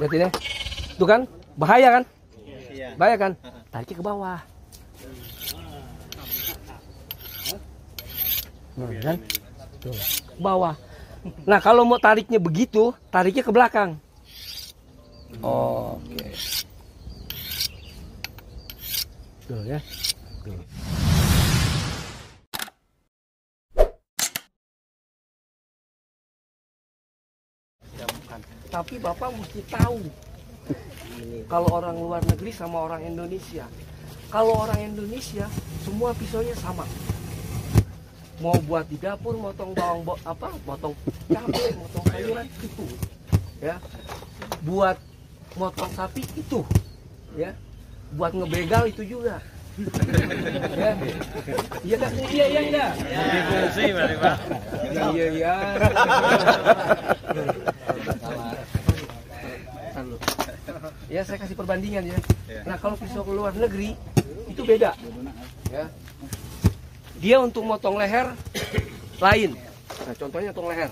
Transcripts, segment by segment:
Lihat ini. Tuh kan? Bahaya kan? Bahaya kan? Tariknya ke bawah. Kan? Tuh, ke bawah. Nah, kalau mau tariknya begitu, tariknya ke belakang. Oke. Tuh ya. Tuh. Tapi Bapak mesti tahu kalau orang luar negeri sama orang Indonesia. Kalau orang Indonesia semua pisaunya sama. Mau buat di dapur, motong bawang motong cabai, motong sayuran itu. Ya. Buat motong sapi itu. Ya. Buat ngebegal itu juga. Ya. Iya kan? Iya enggak? Iya. Ya, saya kasih perbandingan ya. Nah, kalau pisau ke luar negeri itu beda. Ya. Dia untuk motong leher lain. Nah, contohnya motong leher.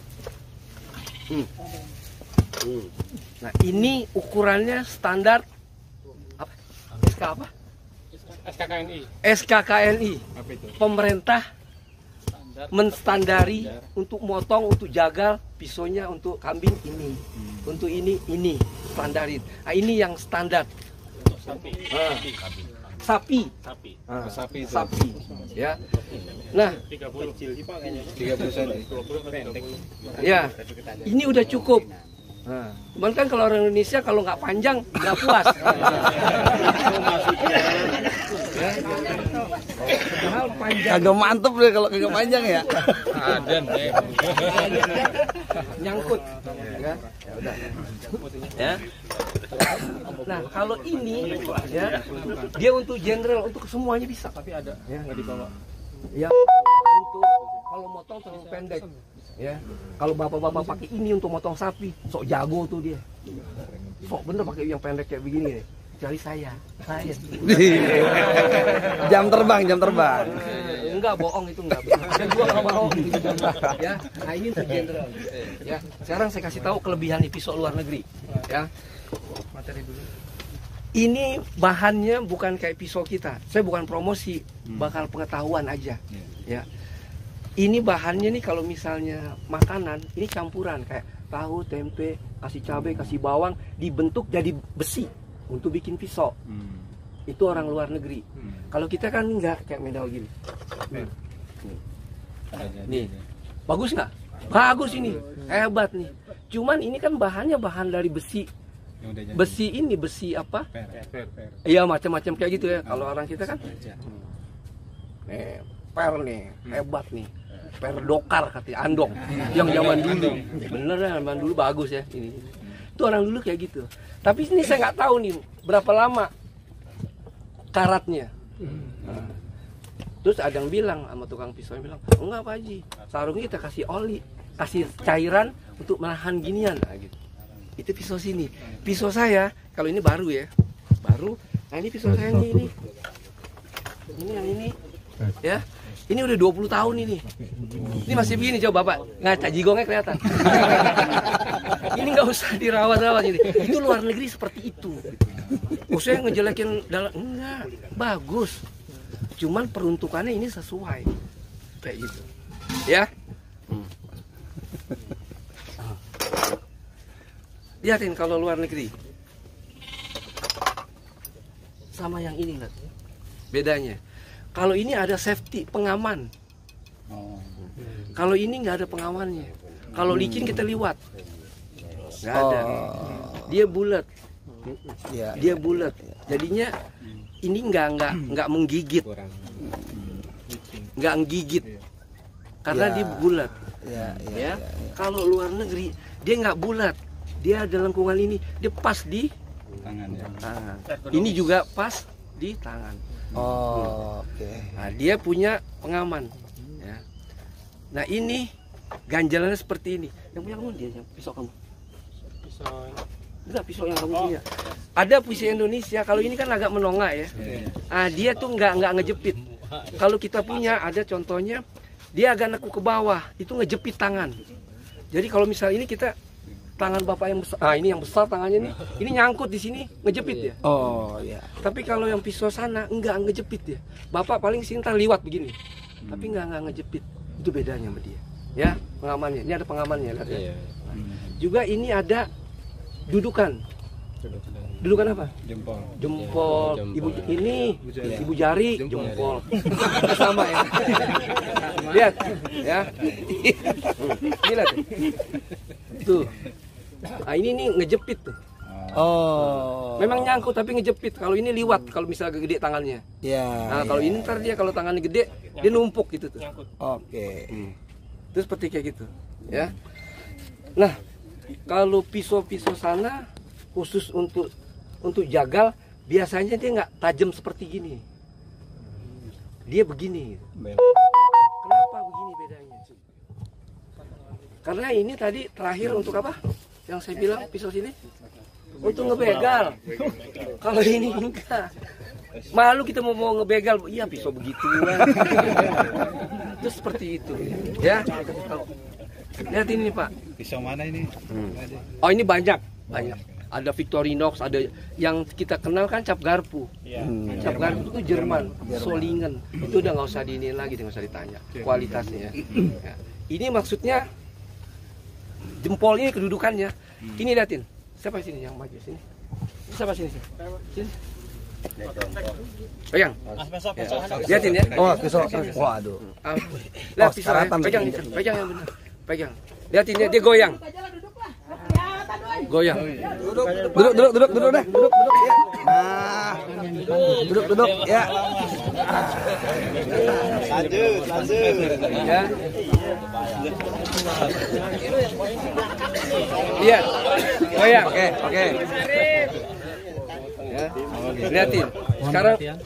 Nah, ini ukurannya standar apa? SK apa? SKKNI. SKKNI. Apa itu? Pemerintah menstandari untuk motong, untuk jagal pisaunya untuk kambing ini, untuk ini standarin. Nah, ini yang standar. Sapi. Sapi. Ya. Nah, 30 cm. ya. Ini udah cukup. Nah, cuman kan kalau orang Indonesia kalau nggak panjang nggak puas. Ya. Padahal panjang. Agak mantep deh kalau kagak panjang ya. Aden deh. Nyangkut. Ya. Ya. Nah, kalau ini ya, dia untuk general, untuk semuanya bisa. Tapi ada Ya. nggak dibawa. Ya, untuk kalau motong terlalu pendek. Ya. Kalau bapak-bapak pakai ini untuk motong sapi, sok jago tuh dia. Sok bener pakai yang pendek kayak begini nih. Kecuali saya. Jam terbang. Enggak bohong itu enggak benar. Dan gua enggak bohong. Ya. Nah, ini untuk general. Ya. Sekarang saya kasih tahu kelebihan pisau luar negeri. Ya. Materi dulu. Ini bahannya bukan kayak pisau kita. Saya bukan promosi, bakal pengetahuan aja. Ya. Ini bahannya nih kalau misalnya makanan, ini campuran kayak tahu, tempe, kasih cabai, kasih bawang, dibentuk jadi besi untuk bikin pisau. Itu orang luar negeri. Kalau kita kan enggak kayak medal gini. Nih. Bagus nggak? Bagus ini. Hebat nih. Cuman ini kan bahannya bahan dari besi. Besi apa? Iya, macam-macam kayak gitu ya. Kalau orang kita kan nih, per nih, hebat nih. Per dokar katanya, andong. Yang zaman dulu. Bener ya, zaman dulu bagus ya ini. Itu orang dulu kayak gitu. Tapi ini saya nggak tahu nih berapa lama karatnya. Nah. Terus ada yang bilang sama tukang pisau, bilang, enggak Pak Haji, sarungnya kita kasih oli, kasih cairan untuk menahan ginian. Nah, gitu. Itu pisau sini. Pisau saya, kalau ini baru ya, baru. Nah, ini pisau saya ini. Ini yang ini, ya. Ini udah 20 tahun ini. Ini masih begini, coba Bapak. Ngaca jigongnya kelihatan. Ini nggak usah dirawat-rawat ini. Itu luar negeri seperti itu. Saya ngejelekin dalam, enggak, bagus. Cuman peruntukannya ini sesuai. Kayak gitu. Ya. Lihatin kalau luar negeri. Sama yang ini, lihat. Bedanya. Kalau ini ada safety, pengaman. Kalau ini nggak ada pengamannya. Kalau licin kita liwat. Nggak ada. Dia bulat. Dia bulat. Jadinya ini nggak menggigit. Nggak menggigit. Karena dia bulat. Ya. Kalau luar negeri dia nggak bulat. Dia ada lengkungan ini. Dia pas di tangan. Ini juga pas di tangan. Oke. Nah, dia punya pengaman. Ya. Nah, ini ganjalannya seperti ini. Yang punya kamu dia, yang pisau kamu. Pisau. Enggak, pisau yang kamu punya. Ada pisau Indonesia. Kalau ini kan agak menongak ya. Ah, dia tuh nggak ngejepit. Kalau kita punya ada contohnya, dia agak nekuk ke bawah. Itu ngejepit tangan. Jadi kalau misalnya ini kita tangan bapak yang besar, ini yang besar tangannya nih, ini nyangkut di sini ngejepit ya. Oh iya. Tapi kalau yang pisau sana enggak ngejepit ya. Bapak paling sini ntar liwat begini, tapi enggak ngejepit. Itu bedanya sama dia. Ya, pengamannya. Ini ada pengamannya, lihat ya. Juga ini ada dudukan. Dudukan apa? Jempol. Jempol. Jempol. Ibu ini, ibu jari, jempol. Sama ya. Lihat, ya. Ini lihat. Tuh. Nah, ini nih ngejepit tuh. Oh. Memang nyangkut tapi ngejepit. Kalau ini liwat kalau misalnya gede tangannya. Ya. Nah, kalau ini ntar dia kalau tangannya gede, dia numpuk gitu tuh. Oke. Terus seperti kayak gitu, ya. Nah, kalau pisau-pisau sana khusus untuk jagal, biasanya dia nggak tajam seperti gini. Dia begini. Kenapa begini bedanya? Karena ini tadi terakhir untuk apa? Yang saya bilang pisau sini untuk ngebegal. Kalau ini enggak. Malu kita mau ngebegal, iya pisau begituan. Itu seperti itu, ya. Lihat ini Pak. Pisau mana ini? Oh ini banyak. Ada Victorinox, ada yang kita kenal kan cap garpu. Cap garpu itu Jerman, Solingen. Itu udah nggak usah diinin lagi, nggak usah ditanya kualitasnya. Ya. Ini maksudnya jempol ini kedudukannya. Ini liatin. Siapa sini yang maju sini? Siapa sini? Sini. Pegang. Liatin ya. Oh, pisau. Waduh. Lihat pisau. Pegang yang benar. Pegang. Liatin ya, dia goyang. Goyang. Duduk deh. Duduk ya. Nah. Duduk ya. Lanjut. Ya. Lihat. Goyang. Oke. Ya. Liatin. Sekarang lihat.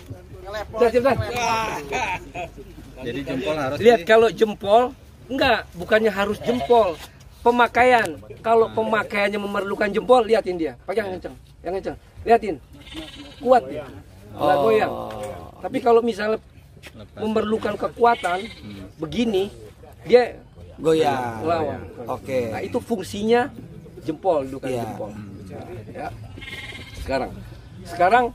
Jadi jempol harus Lihat kalau jempol enggak, bukannya harus jempol. Pemakaian. Kalau pemakaiannya memerlukan jempol, liatin dia. Pegang yang kencang. Liatin. Kuat dia. Enggak goyang. Tapi kalau misalnya memerlukan kekuatan begini, dia Goyang. lawan. Oke. Nah, itu fungsinya jempol, bukan Iya. jempol. Ya. Sekarang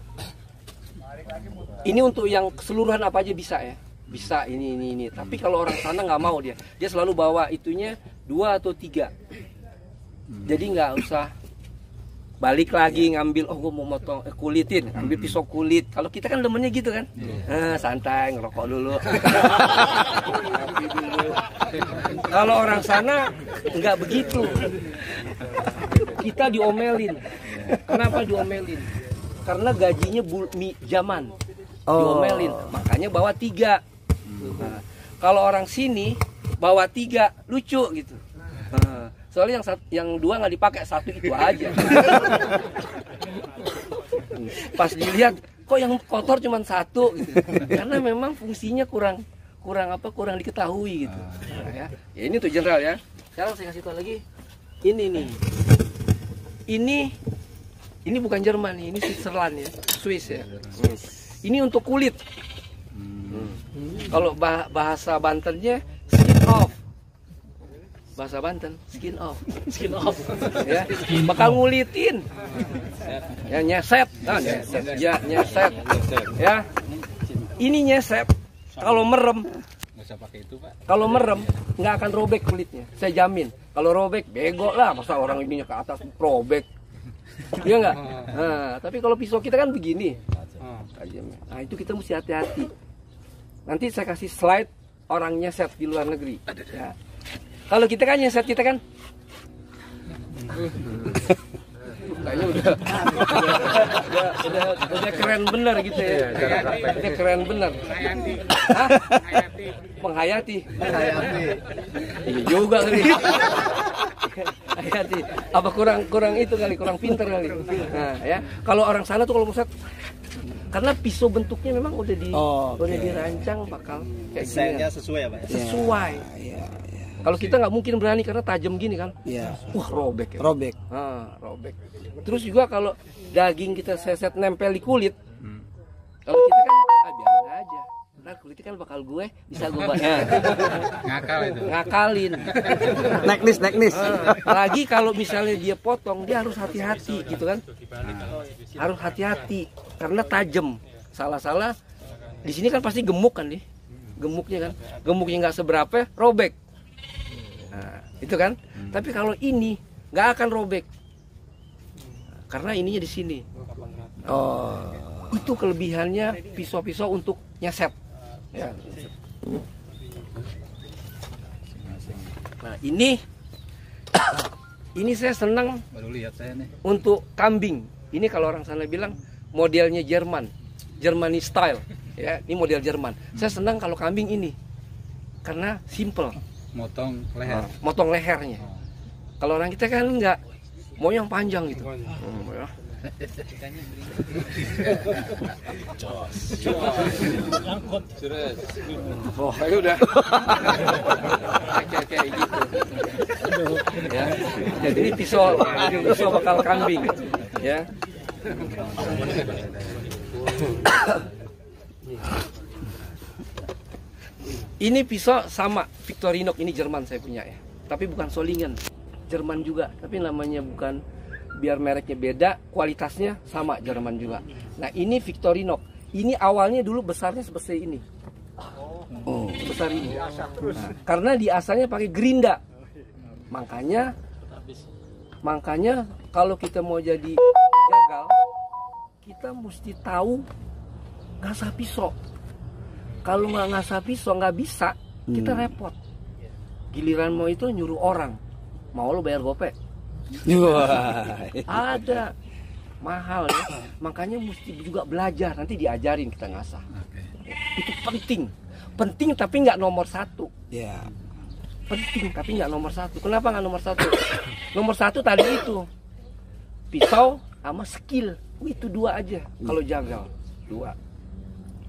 ini untuk yang keseluruhan apa aja bisa ya. Bisa ini. Tapi kalau orang sana nggak mau dia selalu bawa itunya 2 atau 3. Jadi nggak usah balik lagi ngambil, gue mau motong kulitin, ambil pisau kulit. Kalau kita kan demennya gitu kan, santai ngerokok dulu. Kalau orang sana nggak begitu. Kita diomelin. Kenapa diomelin? Karena gajinya zaman. Diomelin, makanya bawa 3. Nah, kalau orang sini bawa 3 lucu gitu. Soalnya yang 2 nggak dipakai, 1 itu aja. Pas dilihat kok yang kotor cuma 1 gitu. Karena memang fungsinya kurang diketahui gitu. Nah, ya ini tuh general ya. Sekarang saya kasih tahu lagi. Ini nih. Ini bukan Jerman nih, ini Switzerland ya, Swiss ya. Ini untuk kulit. Kalau bahasa Bantennya skin off. Bahasa Banten skin off. Ya, bakal ngulitin. Ya nyeset. Nah, nyeset. Ya nyeset. Ya. Ini nyeset. Kalau merem, kalau merem nggak akan robek kulitnya. Saya jamin. Kalau robek bego lah, masa orang ininya ke atas robek. Iya nggak? Nah, tapi kalau pisau kita kan begini. Nah, itu kita mesti hati-hati. Nanti saya kasih slide orang nyeset di luar negeri. Ya. Kalau kita kan nyeset kita kan kayaknya udah keren bener gitu ya. Udah keren bener. Hah? Menghayati. Iya juga kali. Hayati. Apa kurang itu kali, kurang pinter kali. Nah, ya. Kalau orang sana tuh kalau mau set, karena pisau bentuknya memang udah dirancang bakal kayak desainnya sesuai ya Pak? Sesuai. Iya. Kalau kita nggak mungkin berani karena tajam gini kan. Iya. Wah, robek ya. Robek. Robek. Terus juga kalau daging kita seset nempel di kulit, kalau kita kan biarin aja. Nah kulitnya kan bakal gue bisa gue bayar. Ngakal itu. Ngakalin. Neknis. Lagi kalau misalnya dia potong, dia harus hati-hati gitu kan. Harus hati-hati karena tajam. Salah-salah di sini kan pasti gemuk kan nih. Gemuknya kan. Gemuknya nggak seberapa, robek. Nah, itu kan. Tapi kalau ini nggak akan robek. Karena ininya di sini. Oh. Itu kelebihannya pisau-pisau untuk nyeset. Ya. Nah, ini saya senang Baru lihat saya nih. untuk kambing. Ini kalau orang sana bilang modelnya Jerman, Germany style. Ya, ini model Jerman. Saya senang kalau kambing ini karena simple, Motong leher. motong lehernya. Kalau orang kita kan enggak, mau yang panjang gitu. Ya. Oh, itu udah. Kayak gitu. Ya. Jadi ini pisau bakal kambing. Ya. Ini pisau sama Victorinox, ini Jerman saya punya ya. Tapi bukan Solingen. Jerman juga, tapi namanya bukan, biar mereknya beda, kualitasnya sama Jerman juga. Nah, ini Victorinox. Ini awalnya dulu besarnya sebesar ini. Oh, besar ini. Nah, karena diasanya pakai gerinda. Makanya kalau kita mau jadi gagal, kita mesti tahu ngasah pisau. Kalau nggak ngasah pisau nggak bisa, kita repot. Giliran mau itu nyuruh orang, mau lo bayar gopek. Ada mahal ya. Makanya mesti juga belajar, nanti diajarin kita ngasah. Itu penting tapi nggak nomor 1. Ya. Penting tapi nggak nomor 1. Kenapa nggak nomor 1? Nomor 1 tadi itu pisau sama skill. Itu 2 aja. Kalau jagal 2.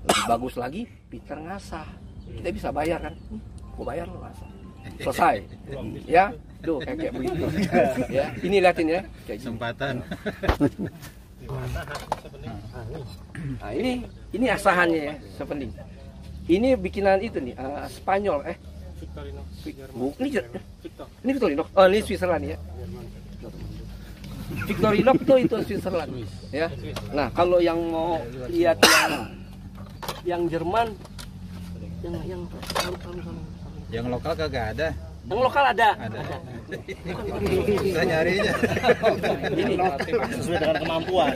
Lebih bagus lagi pintar ngasah. Kita bisa bayar kan? Gua bayar lo ngasah. Selesai. Ya, tuh kayak begitu. Ya, ini liatin ya. Kayak Kesempatan. Nah, ini asahannya ya, sepenting. Ini bikinan itu nih, Spanyol Ini Victorinox. Oh, ini Switzerland ya. Victorinox tuh itu Switzerland ya. Nah, kalau yang mau lihat yang Jerman, Yang lokal kagak ada. yang lokal ada. Kita nyarinya. Ini Sesuai dengan kemampuan.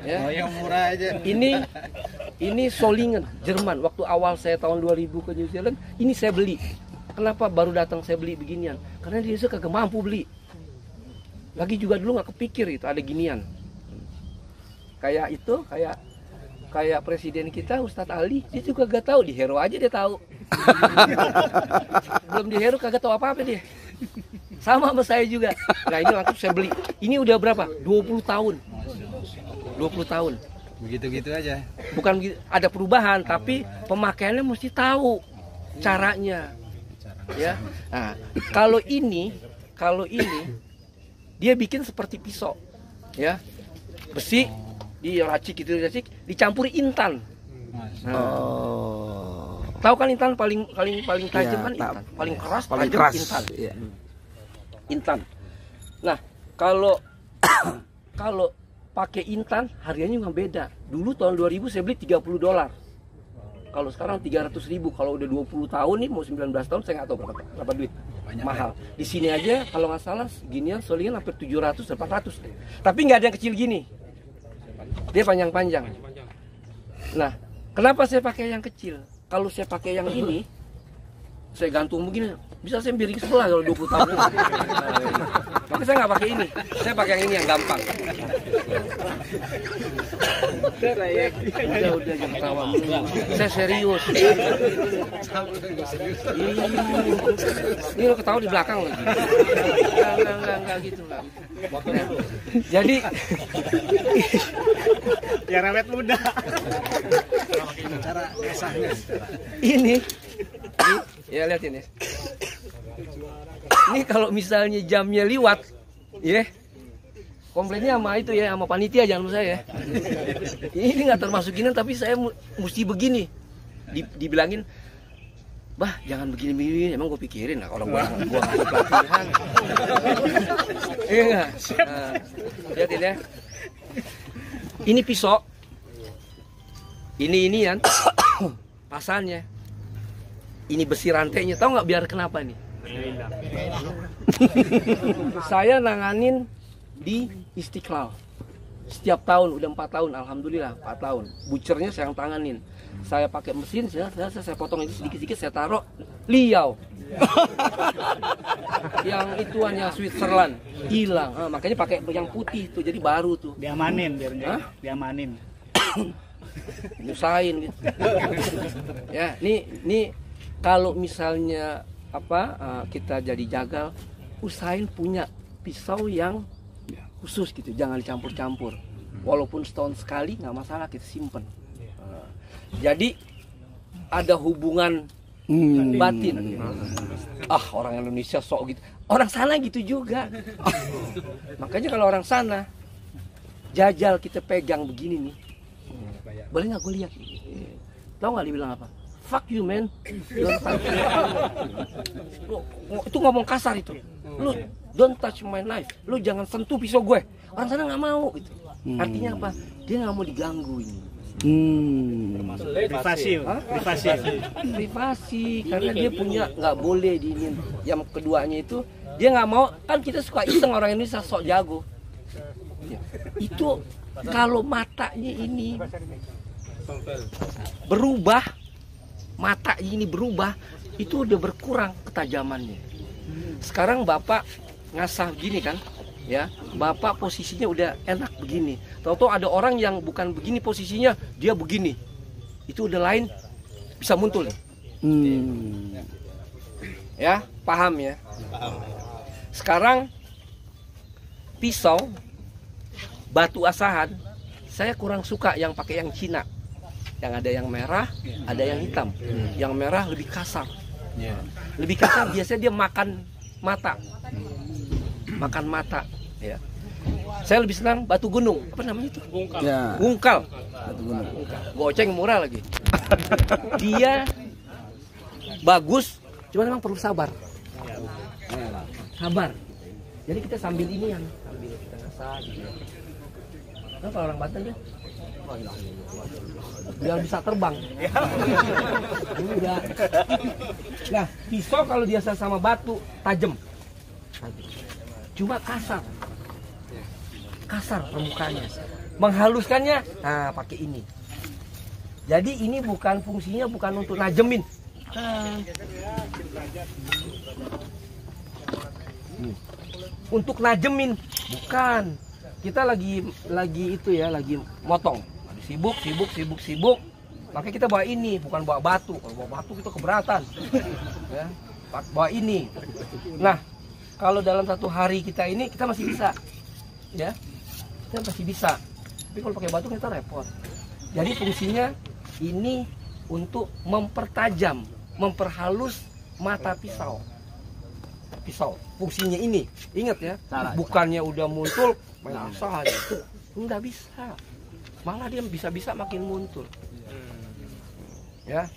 ya. Oh, yang murah aja. Ini Solingen, Jerman. Waktu awal saya tahun 2000 ke New Zealand, ini saya beli. Kenapa baru datang saya beli beginian? Karena di Indonesia kagak mampu beli. Lagi juga dulu nggak kepikir itu ada ginian. Kayak itu, kayak presiden kita Ustadz Ali, dia juga gak tahu, di Hero aja dia tahu. Belum di Hero kagak tahu apa-apa dia. Sama saya juga. Nah, ini langsung saya beli. Ini udah berapa? 20 tahun. 20 tahun. Begitu-gitu aja. Bukan ada perubahan, tapi pemakaiannya mesti tahu caranya. Ya. Nah, kalau ini dia bikin seperti pisau. Ya. Besi diracik, dicampuri intan. Nah, tahu kan intan paling tajam kan intan, paling keras, paling tajam keras. intan. Ya. Intan. Nah, kalau pakai intan harganya nggak beda. Dulu tahun 2000 saya beli $30. Kalau sekarang 300.000. Kalau udah 20 tahun nih, mau 19 tahun saya nggak tahu berapa duit. Banyak Mahal. Di sini aja kalau nggak salah ginian Solingen hampir 700-800. Tapi nggak ada yang kecil gini. Dia panjang-panjang. Nah, kenapa saya pakai yang kecil? Kalau saya pakai yang ini, saya gantung begini, bisa saya miring sebelah kalau 20 tahun. Maka saya nggak pakai ini. Saya pakai yang ini yang gampang. Udah jangan ketawa. Saya serius. Ini lo ketawa di belakang lagi. Enggak gitu. Jadi Ya rawet muda. ini ya lihatin ya. Ini kalau misalnya jamnya liwat, ya komplainnya sama itu ya, sama panitia jangan sama saya. Ini nggak termasuk gini, tapi saya mesti begini. Dibilangin, bah jangan begini-begini. Emang gue pikirin lah orang gua ngasih pelatihan. Iya nggak? Nah, lihatin ya. Ini pisau. Ini kan pasannya. Ini besi rantainya. Tahu nggak biar kenapa nih? Saya nanganin di Istiqlal setiap tahun, udah 4 tahun, alhamdulillah 4 tahun. Butchernya saya yang tanganin. Saya pakai mesin, saya potong itu sedikit-sedikit, saya taruh liau. Yang ituannya Switzerland hilang, makanya pakai yang putih tuh, jadi baru tuh. Diamanin biar diamanin. Nyusahin gitu. Ya, nih kalau misalnya kita jadi jagal, usahain punya pisau yang khusus gitu, jangan dicampur-campur. Walaupun setahun sekali nggak masalah, kita simpen. Jadi ada hubungan batin. Orang Indonesia sok gitu, orang sana gitu juga. Makanya kalau orang sana jajal kita pegang begini nih, boleh nggak gue lihat? Tahu nggak dibilang apa? Fuck you man. Itu ngomong kasar itu. Lu don't touch my knife. Lu jangan sentuh pisau gue. Orang sana nggak mau gitu. Artinya apa? Dia nggak mau diganggu ini. Privasi. Karena dia punya nggak boleh diinin. Yang keduanya itu dia nggak mau. Kan kita suka iseng orang Indonesia sok jago. Itu kalau matanya ini berubah, itu udah berkurang ketajamannya. Sekarang Bapak ngasah gini kan, ya, Bapak posisinya udah enak begini. Tahu-tahu ada orang yang bukan begini posisinya, dia begini. Itu udah lain, bisa muncul. Ya, paham ya? Sekarang pisau batu asahan, saya kurang suka yang pakai yang Cina. Yang ada yang merah, ada yang hitam. Yang merah lebih kasar. Lebih kasar, biasanya dia makan mata. Ya. Saya lebih senang batu gunung. Apa namanya itu? Gungkal. Batu gunung. Goceng murah lagi. Dia bagus, cuma memang perlu sabar. Jadi kita sambil ini sambil kita ngasah gitu. Nah, kalau orang Banten dia biar bisa terbang. Enggak. Nah, pisau kalau biasa sama batu tajam. Cuma kasar permukaannya. Menghaluskannya, pakai ini. Jadi ini fungsinya bukan untuk najemin. Untuk najemin, bukan. Kita lagi itu ya, lagi motong. Sibuk. Makanya kita bawa ini, bukan bawa batu. Kalau bawa batu kita keberatan. Ya, bawa ini. Nah, kalau dalam satu hari kita ini, kita masih bisa. Ya, kita masih bisa. Tapi kalau pakai batu kita repot. Jadi fungsinya ini untuk mempertajam, memperhalus mata pisau. Fungsinya ini, ingat ya, bukannya udah muncul main asal aja, nggak bisa, malah dia bisa makin muncul. Ya,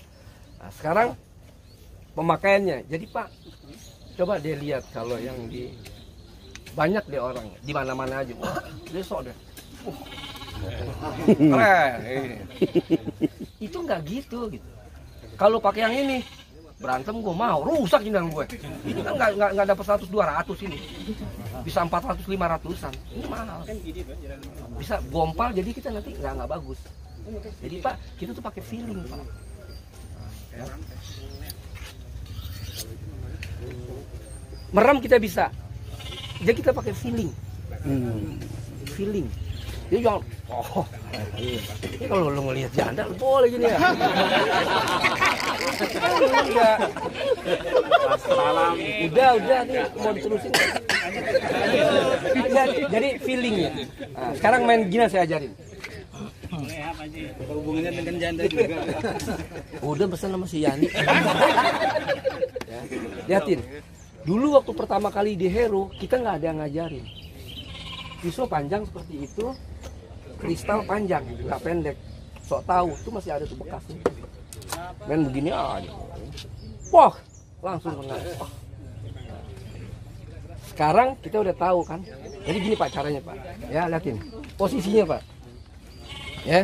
nah, sekarang pemakaiannya, jadi Pak, coba dia lihat kalau yang banyak deh orang, di mana-mana aja, dia sok deh, keren, itu nggak gitu. Kalau pakai yang ini, berantem gue mau, rusak indang gue. Itu kan nggak dapat 100-200 ini, bisa 400-500an, ini mahal. Bisa gompal, jadi kita nanti nggak bagus. Jadi Pak, kita tuh pakai feeling Pak. Ya. Merem kita bisa, jadi kita pakai feeling. Jadi jangan, ini kalau lo ngelihat janda, boleh gini ya. Udah nih mau diterusin. Jadi feelingnya. Nah, sekarang main gini saya ajarin. Hubungannya dengan janda juga. Udah pesan sama si Yani. Ya, lihatin. Dulu waktu pertama kali di Hero, kita nggak ada yang ngajarin. pisau panjang seperti itu, kristal panjang, nggak pendek. Sok tahu, itu masih ada tuh bekasnya. Main begini aja. Wah, langsung kena. Wah. Sekarang kita udah tahu kan. Jadi gini Pak caranya Pak. Ya liatin posisinya Pak. Ya.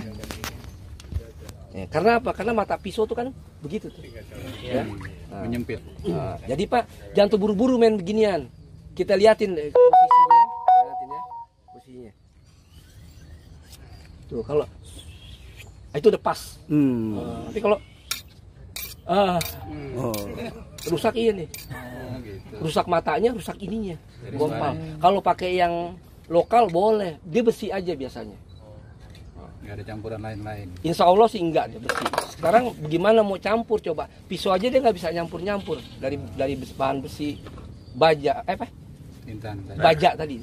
Ya, karena apa? Karena mata pisau tuh kan begitu tuh. Ya. Nah, Menyempit. nah, jadi Pak, jangan terburu-buru main beginian. Kita liatin posisinya, liatin ya, posisinya. Tuh kalau itu udah pas. Tapi kalau rusak ini, rusak matanya, rusak ininya, gompal. Kalau pakai yang lokal boleh, dia besi aja biasanya. Nggak ada campuran lain-lain. Insya Allah sih enggak ada besi. Sekarang gimana mau campur coba? Pisau aja dia nggak bisa nyampur dari bahan besi, baja, apa? Intan. Baja tadi.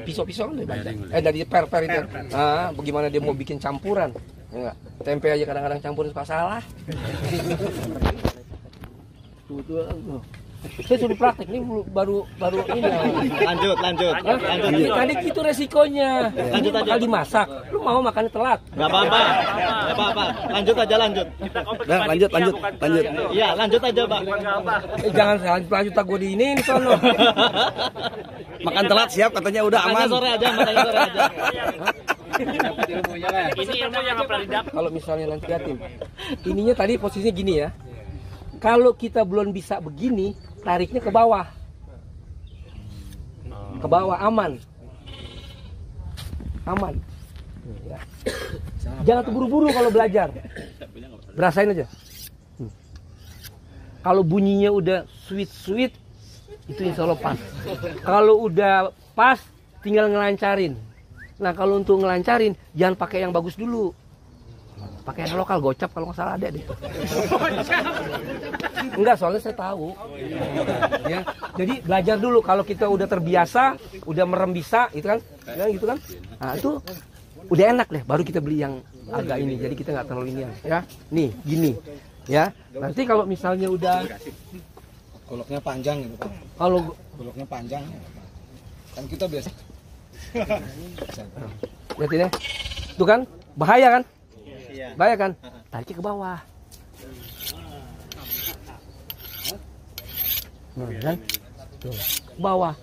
Pisau-pisau kan dari baja. Dari per itu. Nah, bagaimana dia mau bikin campuran? Enggak. Tempe aja kadang-kadang campurin suka salah. Tuh. Saya suruh praktek ini baru ini. Lanjut. Tadi itu resikonya. Lanjut aja. Bakal dimasak. Lu mau makannya telat. Gak apa-apa. Lanjut aja. Nah, lanjut. Iya, lanjut aja, Pak. Jangan lanjut tak gue di ini sono. Makan telat siap katanya udah Makanya aman. sore aja. Ini ilmu yang pernah didapat. Kalau misalnya nanti yatim, ininya tadi posisinya gini ya. Kalau kita belum bisa begini, tariknya ke bawah. Ke bawah aman. Ya. Jangan terburu-buru kalau belajar. Berasain aja. Kalau bunyinya udah sweet, itu insya Allah pas. Kalau udah pas, tinggal ngelancarin. Nah kalau untuk ngelancarin, jangan pakai yang bagus dulu. Pakai yang lokal, gocap kalau nggak salah ada deh. Enggak, soalnya saya tahu. Ya, jadi belajar dulu. Kalau kita udah terbiasa, udah merem bisa, itu kan, ya, gitu kan. Nah itu udah enak deh. Baru kita beli yang agak ini. Jadi kita nggak terlalu ini ya. Nih, gini. Ya, nanti kalau misalnya udah goloknya panjang gitu Pak. Kalau Goloknya panjang kan kita biasa. lihat ini, tuh kan bahaya kan? Iya. Bahaya kan? Tariknya ke bawah. Nah, kan? Tuh, ke bawah.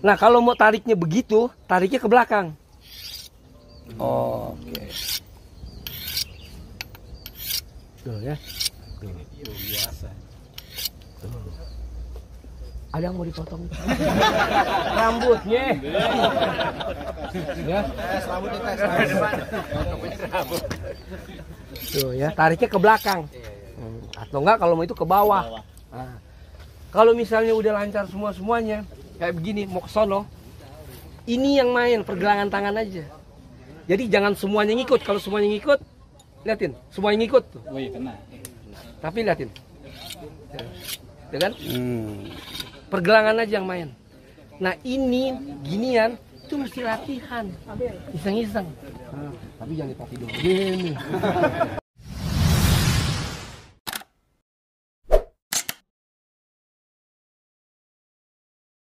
Nah kalau mau tariknya begitu, tariknya ke belakang. Oke. Tuh ya. Tuh. Ada yang mau dipotong? Rambutnya. Ya. Tuh ya, tariknya ke belakang. Atau enggak kalau mau itu ke bawah. Nah, kalau misalnya udah lancar semuanya, kayak begini mau ke sono, ini yang main pergelangan tangan aja. Jadi jangan semuanya ngikut. Kalau semuanya ngikut, liatin, semuanya ngikut tuh. Oh iya kena. Tapi liatin. Ya kan? Pergelangan aja yang main. Nah ini ginian itu mesti latihan, iseng-iseng. Tapi jangan dipakai dulu. Gini.